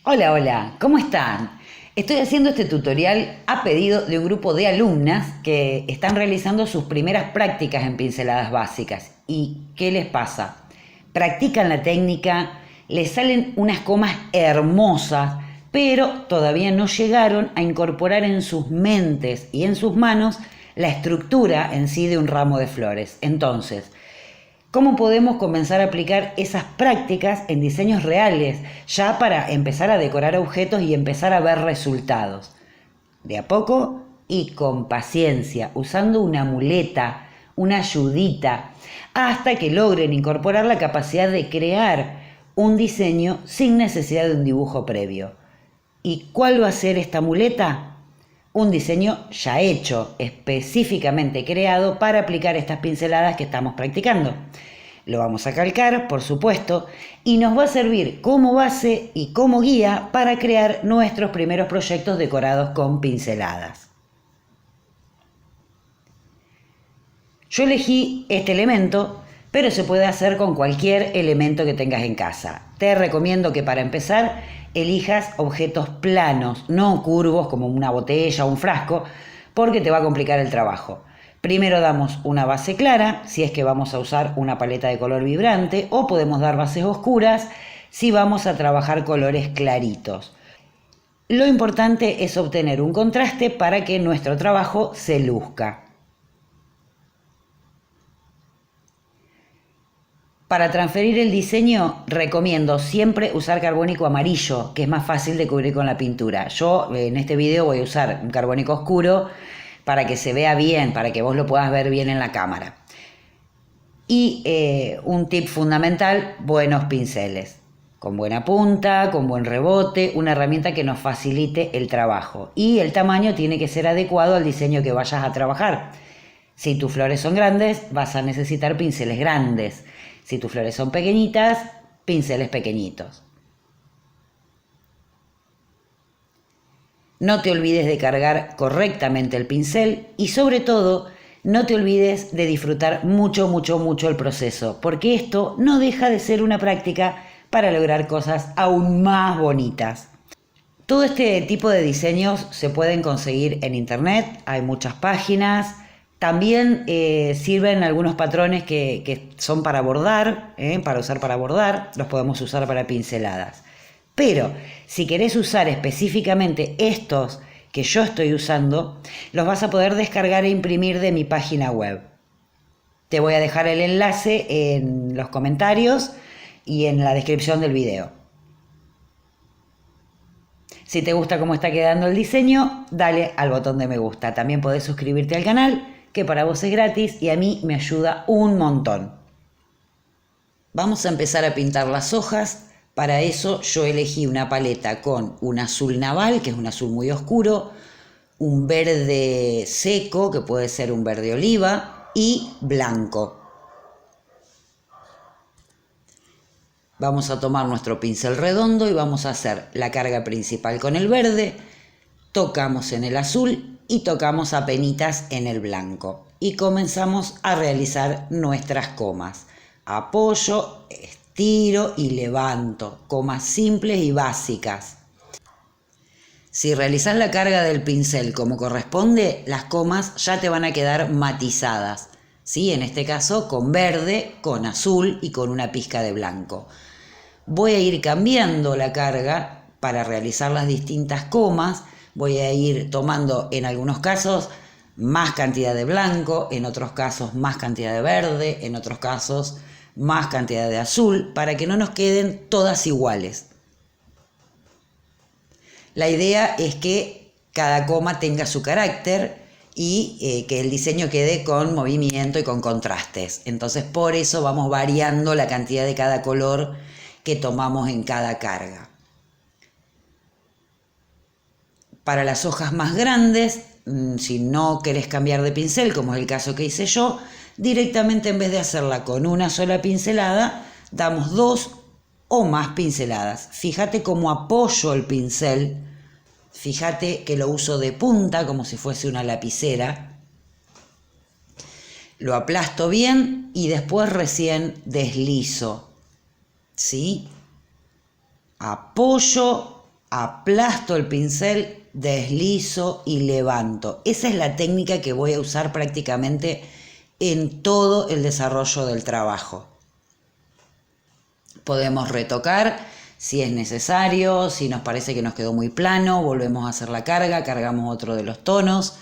Hola, hola, ¿cómo están? Estoy haciendo este tutorial a pedido de un grupo de alumnas que están realizando sus primeras prácticas en pinceladas básicas. ¿Y qué les pasa? Practican la técnica, les salen unas comas hermosas, pero todavía no llegaron a incorporar en sus mentes y en sus manos la estructura en sí de un ramo de flores. Entonces, ¿cómo podemos comenzar a aplicar esas prácticas en diseños reales, ya para empezar a decorar objetos y empezar a ver resultados? De a poco y con paciencia, usando una muleta, una ayudita, hasta que logren incorporar la capacidad de crear un diseño sin necesidad de un dibujo previo. ¿Y cuál va a ser esta muleta? Un diseño ya hecho, específicamente creado para aplicar estas pinceladas que estamos practicando. Lo vamos a calcar, por supuesto, y nos va a servir como base y como guía para crear nuestros primeros proyectos decorados con pinceladas. Yo elegí este elemento, pero se puede hacer con cualquier elemento que tengas en casa. Te recomiendo que para empezar elijas objetos planos, no curvos como una botella o un frasco, porque te va a complicar el trabajo. Primero damos una base clara, si es que vamos a usar una paleta de color vibrante, o podemos dar bases oscuras si vamos a trabajar colores claritos. Lo importante es obtener un contraste para que nuestro trabajo se luzca. Para transferir el diseño recomiendo siempre usar carbónico amarillo, que es más fácil de cubrir con la pintura. Yo en este video voy a usar un carbónico oscuro para que se vea bien, para que vos lo puedas ver bien en la cámara. Y un tip fundamental, buenos pinceles. Con buena punta, con buen rebote, una herramienta que nos facilite el trabajo. Y el tamaño tiene que ser adecuado al diseño que vayas a trabajar. Si tus flores son grandes, vas a necesitar pinceles grandes. Si tus flores son pequeñitas, pinceles pequeñitos. No te olvides de cargar correctamente el pincel y sobre todo no te olvides de disfrutar mucho el proceso, porque esto no deja de ser una práctica para lograr cosas aún más bonitas. Todo este tipo de diseños se pueden conseguir en internet, hay muchas páginas. También sirven algunos patrones que son para bordar, para usar para bordar, los podemos usar para pinceladas. Pero si querés usar específicamente estos que yo estoy usando, los vas a poder descargar e imprimir de mi página web. Te voy a dejar el enlace en los comentarios y en la descripción del video. Si te gusta cómo está quedando el diseño, dale al botón de me gusta. También podés suscribirte al canal, que para vos es gratis y a mí me ayuda un montón. Vamos a empezar a pintar las hojas. Para eso yo elegí una paleta con un azul naval, que es un azul muy oscuro, un verde seco, que puede ser un verde oliva, y blanco. Vamos a tomar nuestro pincel redondo y vamos a hacer la carga principal con el verde, tocamos en el azul y tocamos apenitas en el blanco. Y comenzamos a realizar nuestras comas. Apoyo, estiro y levanto. Comas simples y básicas. Si realizas la carga del pincel como corresponde, las comas ya te van a quedar matizadas. ¿Sí? En este caso con verde, con azul y con una pizca de blanco. Voy a ir cambiando la carga para realizar las distintas comas. Voy a ir tomando en algunos casos más cantidad de blanco, en otros casos más cantidad de verde, en otros casos más cantidad de azul, para que no nos queden todas iguales. La idea es que cada coma tenga su carácter y que el diseño quede con movimiento y con contrastes. Entonces por eso vamos variando la cantidad de cada color que tomamos en cada carga. Para las hojas más grandes, si no querés cambiar de pincel, como es el caso que hice yo, directamente en vez de hacerla con una sola pincelada, damos 2 o más pinceladas. Fíjate cómo apoyo el pincel, fíjate que lo uso de punta como si fuese una lapicera. Lo aplasto bien y después recién deslizo, ¿sí? Apoyo, aplasto el pincel, deslizo y levanto. Esa es la técnica que voy a usar prácticamente en todo el desarrollo del trabajo. Podemos retocar si es necesario, si nos parece que nos quedó muy plano, volvemos a hacer la carga, cargamos otro de los tonos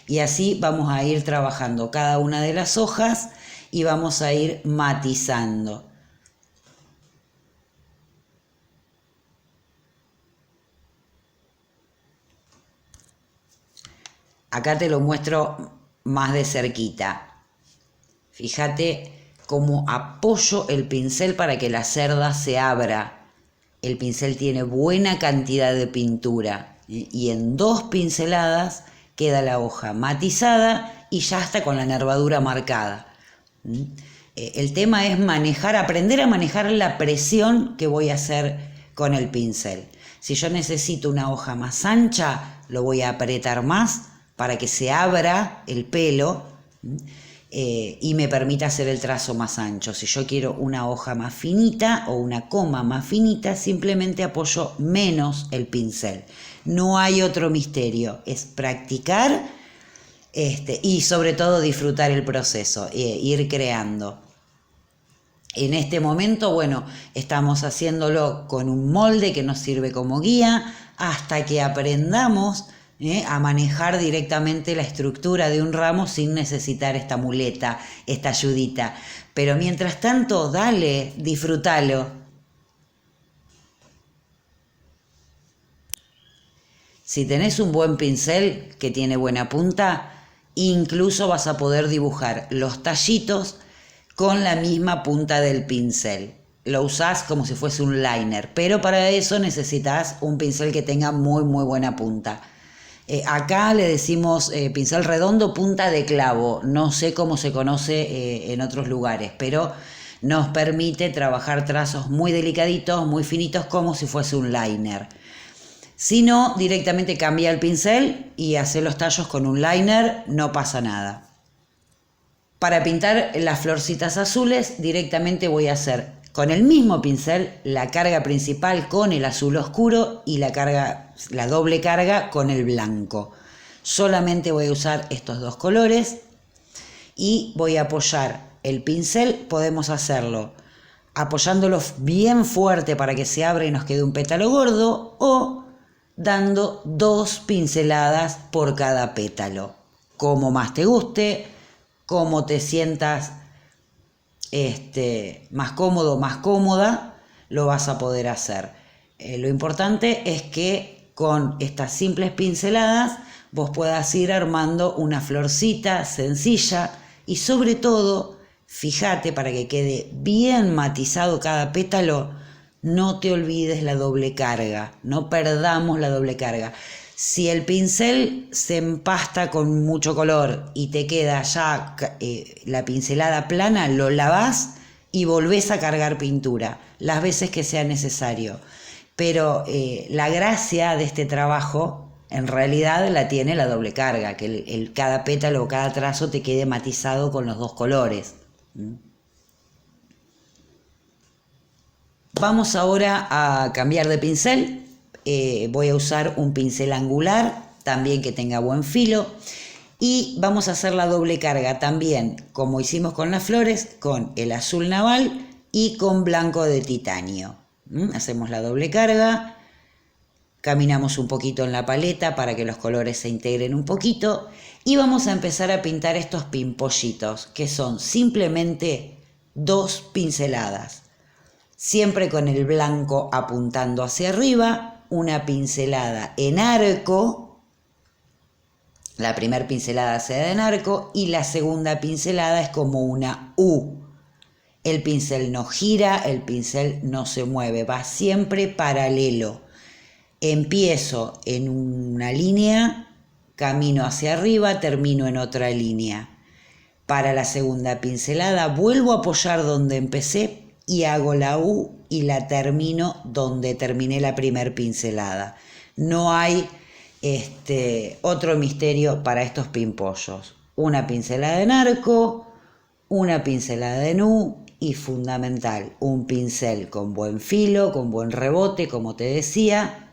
y así vamos a ir trabajando cada una de las hojas y vamos a ir matizando. Acá te lo muestro más de cerquita. Fíjate cómo apoyo el pincel para que la cerda se abra. El pincel tiene buena cantidad de pintura y en 2 pinceladas queda la hoja matizada y ya está con la nervadura marcada. El tema es aprender a manejar la presión que voy a hacer con el pincel. Si yo necesito una hoja más ancha, lo voy a apretar más para que se abra el pelo y me permita hacer el trazo más ancho. Si yo quiero una hoja más finita o una coma más finita, simplemente apoyo menos el pincel. No hay otro misterio, es practicar y sobre todo disfrutar el proceso, ir creando. En este momento, bueno, estamos haciéndolo con un molde que nos sirve como guía hasta que aprendamos a manejar directamente la estructura de un ramo sin necesitar esta muleta, esta ayudita. Pero mientras tanto, dale, disfrútalo. Si tenés un buen pincel que tiene buena punta, incluso vas a poder dibujar los tallitos con la misma punta del pincel. Lo usás como si fuese un liner, pero para eso necesitas un pincel que tenga muy buena punta. Acá le decimos pincel redondo, punta de clavo. No sé cómo se conoce en otros lugares, pero nos permite trabajar trazos muy delicaditos, muy finitos, como si fuese un liner. Si no, directamente cambia el pincel y hace los tallos con un liner, no pasa nada. Para pintar las florcitas azules, directamente voy a hacer con el mismo pincel la carga principal con el azul oscuro y la doble carga con el blanco. Solamente voy a usar estos 2 colores y voy a apoyar el pincel. Podemos hacerlo apoyándolo bien fuerte para que se abra y nos quede un pétalo gordo, o dando 2 pinceladas por cada pétalo. Como más te guste, como te sientas más cómodo, más cómoda, lo vas a poder hacer. Lo importante es que con estas simples pinceladas vos puedas ir armando una florcita sencilla y sobre todo, fíjate para que quede bien matizado cada pétalo, no te olvides la doble carga, no perdamos la doble carga. Si el pincel se empasta con mucho color y te queda ya la pincelada plana, lo lavás y volvés a cargar pintura las veces que sea necesario. Pero la gracia de este trabajo en realidad la tiene la doble carga, que cada pétalo o cada trazo te quede matizado con los 2 colores. Vamos ahora a cambiar de pincel. Voy a usar un pincel angular, también que tenga buen filo, y vamos a hacer la doble carga también, como hicimos con las flores, con el azul naval y con blanco de titanio. Hacemos la doble carga, caminamos un poquito en la paleta para que los colores se integren un poquito y vamos a empezar a pintar estos pimpollitos, que son simplemente 2 pinceladas, siempre con el blanco apuntando hacia arriba. Una pincelada en arco, la primera pincelada se da en arco y la segunda pincelada es como una U. El pincel no gira, el pincel no se mueve, va siempre paralelo. Empiezo en una línea, camino hacia arriba, termino en otra línea. Para la segunda pincelada vuelvo a apoyar donde empecé y hago la U y la termino donde terminé la primer pincelada. No hay otro misterio para estos pimpollos. Una pincelada en arco, una pincelada de nu y fundamental, un pincel con buen filo, con buen rebote, como te decía,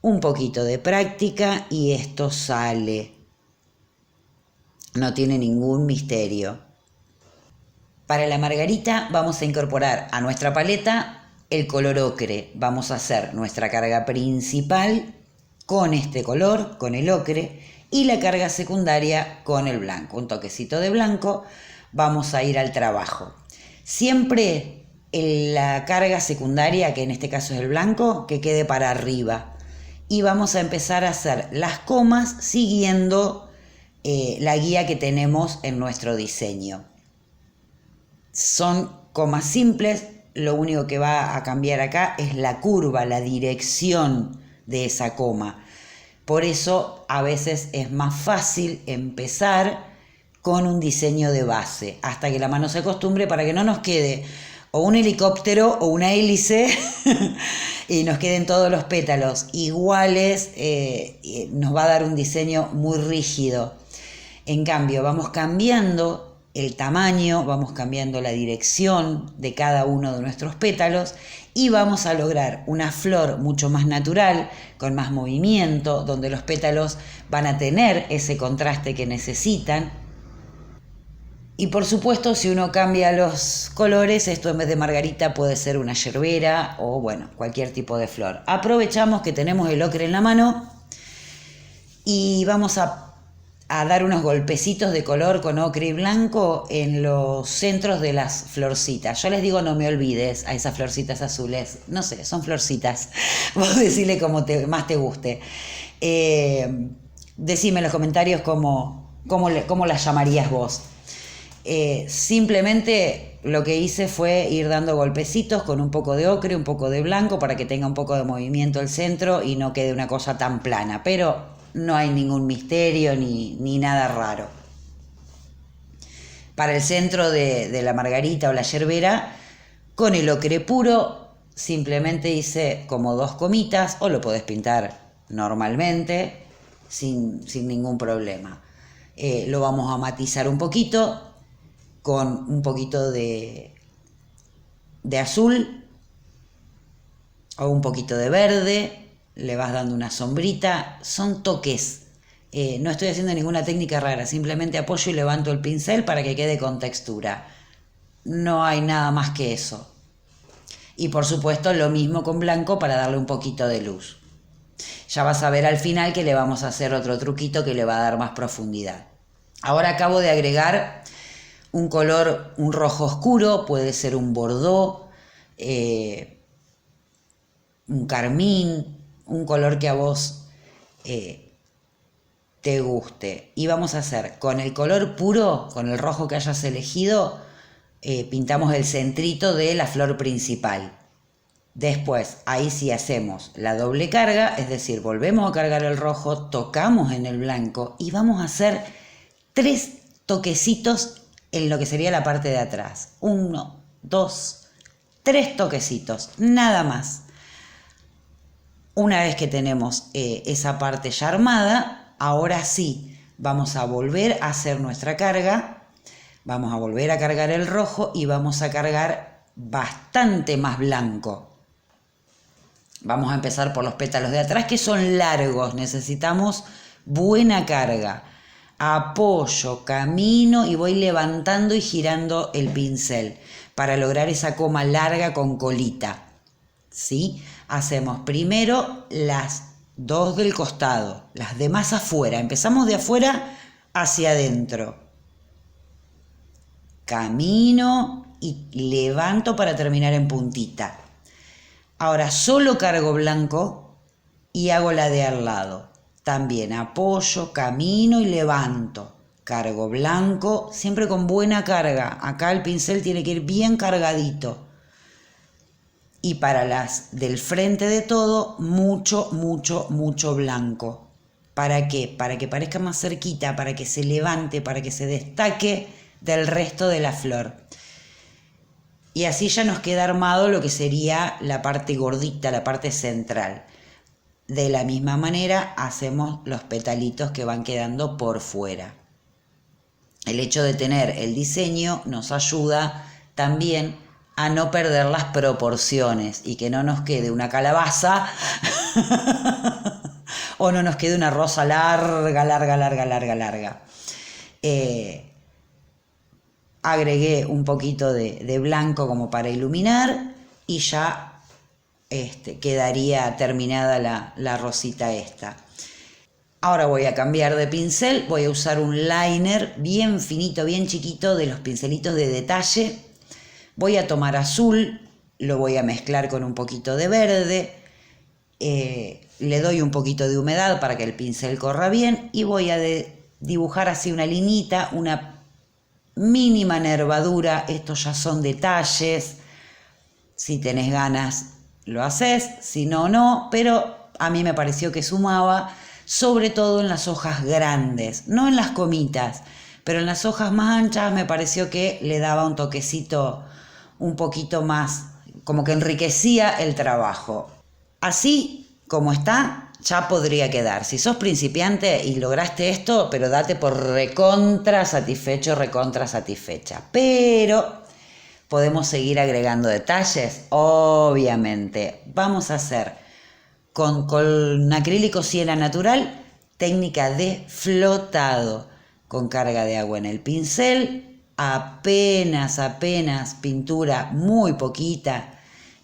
un poquito de práctica y esto sale. No tiene ningún misterio. Para la margarita vamos a incorporar a nuestra paleta el color ocre. Vamos a hacer nuestra carga principal con este color, con el ocre, y la carga secundaria con el blanco. Un toquecito de blanco, vamos a ir al trabajo. Siempre la carga secundaria, que en este caso es el blanco, que quede para arriba. Y vamos a empezar a hacer las comas siguiendo la guía que tenemos en nuestro diseño. Son comas simples, lo único que va a cambiar acá es la curva, la dirección de esa coma. Por eso a veces es más fácil empezar con un diseño de base, hasta que la mano se acostumbre para que no nos quede o un helicóptero o una hélice y nos queden todos los pétalos iguales, nos va a dar un diseño muy rígido. En cambio, vamos cambiando el tamaño, vamos cambiando la dirección de cada uno de nuestros pétalos y vamos a lograr una flor mucho más natural, con más movimiento, donde los pétalos van a tener ese contraste que necesitan. Y por supuesto, si uno cambia los colores, esto en vez de margarita puede ser una yerbera o bueno, cualquier tipo de flor. Aprovechamos que tenemos el ocre en la mano y vamos a dar unos golpecitos de color con ocre y blanco en los centros de las florcitas. Yo les digo no me olvides a esas florcitas azules. No sé, son florcitas. Vos decile como más te guste. Decime en los comentarios cómo las llamarías vos. Simplemente lo que hice fue ir dando golpecitos con un poco de ocre, un poco de blanco para que tenga un poco de movimiento el centro y no quede una cosa tan plana. Pero no hay ningún misterio ni nada raro. Para el centro de la margarita o la yerbera, con el ocre puro, simplemente hice como 2 comitas, o lo podés pintar normalmente, sin ningún problema. Lo vamos a matizar un poquito, con un poquito de azul, o un poquito de verde. Le vas dando una sombrita, son toques. No estoy haciendo ninguna técnica rara, simplemente apoyo y levanto el pincel para que quede con textura. No hay nada más que eso. Y por supuesto lo mismo con blanco para darle un poquito de luz. Ya vas a ver al final que le vamos a hacer otro truquito que le va a dar más profundidad. Ahora acabo de agregar un color, un rojo oscuro, puede ser un bordeaux, un carmín, un color que a vos te guste. Y vamos a hacer con el color puro, con el rojo que hayas elegido, pintamos el centrito de la flor principal. Después, ahí sí hacemos la doble carga, es decir, volvemos a cargar el rojo, tocamos en el blanco y vamos a hacer 3 toquecitos en lo que sería la parte de atrás. 1, 2, 3 toquecitos, nada más. Una vez que tenemos esa parte ya armada, ahora sí vamos a volver a hacer nuestra carga, vamos a volver a cargar el rojo y vamos a cargar bastante más blanco. Vamos a empezar por los pétalos de atrás que son largos, necesitamos buena carga. Apoyo, camino y voy levantando y girando el pincel para lograr esa coma larga con colita. ¿Sí? Hacemos primero las 2 del costado, las demás afuera. Empezamos de afuera hacia adentro. Camino y levanto para terminar en puntita. Ahora solo cargo blanco y hago la de al lado. También apoyo, camino y levanto. Cargo blanco, siempre con buena carga. Acá el pincel tiene que ir bien cargadito. Y para las del frente de todo, mucho, mucho, mucho blanco. ¿Para qué? Para que parezca más cerquita, para que se levante, para que se destaque del resto de la flor. Y así ya nos queda armado lo que sería la parte gordita, la parte central. De la misma manera hacemos los petalitos que van quedando por fuera. el hecho de tener el diseño nos ayuda también a no perder las proporciones y que no nos quede una calabaza o no nos quede una rosa larga, larga, larga, larga, larga. Agregué un poquito de blanco como para iluminar y ya quedaría terminada la rosita esta. Ahora voy a cambiar de pincel, voy a usar un liner bien finito, bien chiquito de los pincelitos de detalle. Voy a tomar azul, lo voy a mezclar con un poquito de verde, le doy un poquito de humedad para que el pincel corra bien y voy a dibujar así una linita, una mínima nervadura. Estos ya son detalles, si tenés ganas lo haces, si no, no, pero a mí me pareció que sumaba, sobre todo en las hojas grandes, no en las comitas, pero en las hojas más anchas me pareció que le daba un toquecito un poquito más, como que enriquecía el trabajo. Así como está, ya podría quedar. Si sos principiante y lograste esto, pero date por recontra satisfecho, recontra satisfecha. Pero podemos seguir agregando detalles, obviamente. Vamos a hacer con acrílico siena natural, técnica de flotado, con carga de agua en el pincel, apenas pintura muy poquita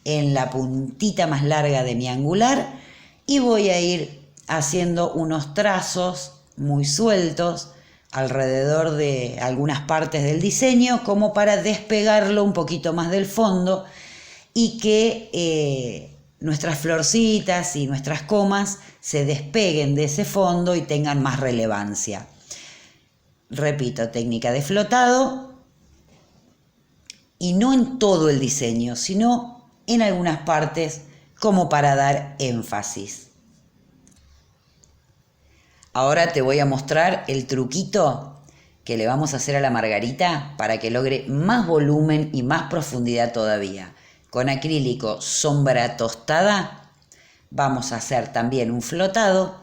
en la puntita más larga de mi angular y voy a ir haciendo unos trazos muy sueltos alrededor de algunas partes del diseño como para despegarlo un poquito más del fondo y que nuestras florcitas y nuestras comas se despeguen de ese fondo y tengan más relevancia. Repito, técnica de flotado y no en todo el diseño, sino en algunas partes como para dar énfasis. Ahora te voy a mostrar el truquito que le vamos a hacer a la margarita para que logre más volumen y más profundidad todavía. Con acrílico sombra tostada vamos a hacer también un flotado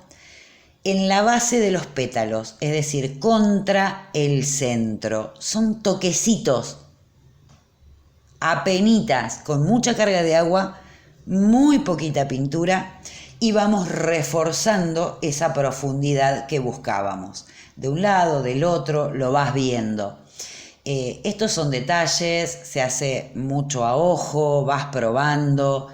en la base de los pétalos, es decir, contra el centro. Son toquecitos, apenitas, con mucha carga de agua, muy poquita pintura y vamos reforzando esa profundidad que buscábamos. De un lado, del otro, lo vas viendo. Estos son detalles, se hace mucho a ojo, vas probando.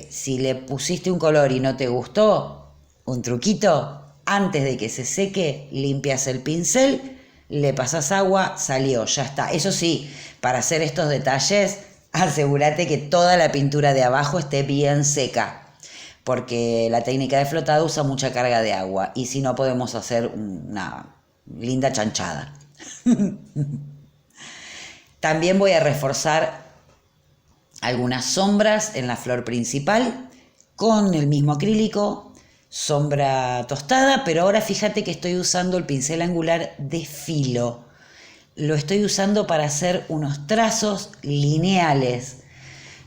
Si le pusiste un color y no te gustó, un truquito, antes de que se seque, limpias el pincel, le pasas agua, salió, ya está. Eso sí, para hacer estos detalles, asegúrate que toda la pintura de abajo esté bien seca, porque la técnica de flotado usa mucha carga de agua y si no podemos hacer una linda chanchada. También voy a reforzar algunas sombras en la flor principal con el mismo acrílico, sombra tostada, pero ahora fíjate que estoy usando el pincel angular de filo. Lo estoy usando para hacer unos trazos lineales.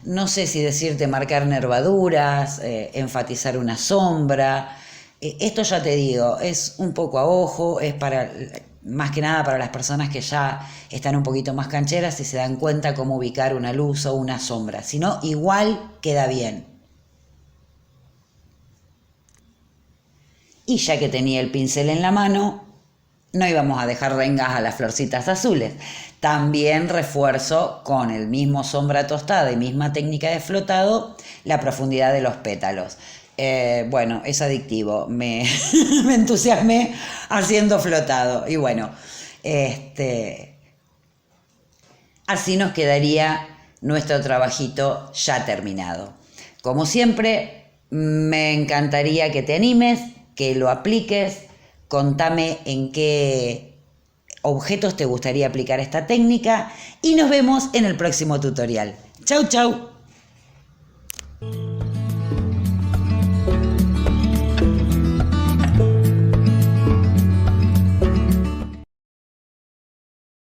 No sé si decirte marcar nervaduras, enfatizar una sombra. Esto ya te digo, es un poco a ojo, es para, más que nada para las personas que ya están un poquito más cancheras y se dan cuenta cómo ubicar una luz o una sombra. Si no, igual queda bien. Y ya que tenía el pincel en la mano, no íbamos a dejar rengas a las florcitas azules. También refuerzo con el mismo sombra tostada y misma técnica de flotado la profundidad de los pétalos. Bueno, es adictivo, me entusiasmé haciendo flotado y bueno, así nos quedaría nuestro trabajito ya terminado. Como siempre, me encantaría que te animes, que lo apliques, contame en qué objetos te gustaría aplicar esta técnica y nos vemos en el próximo tutorial. Chau, chau.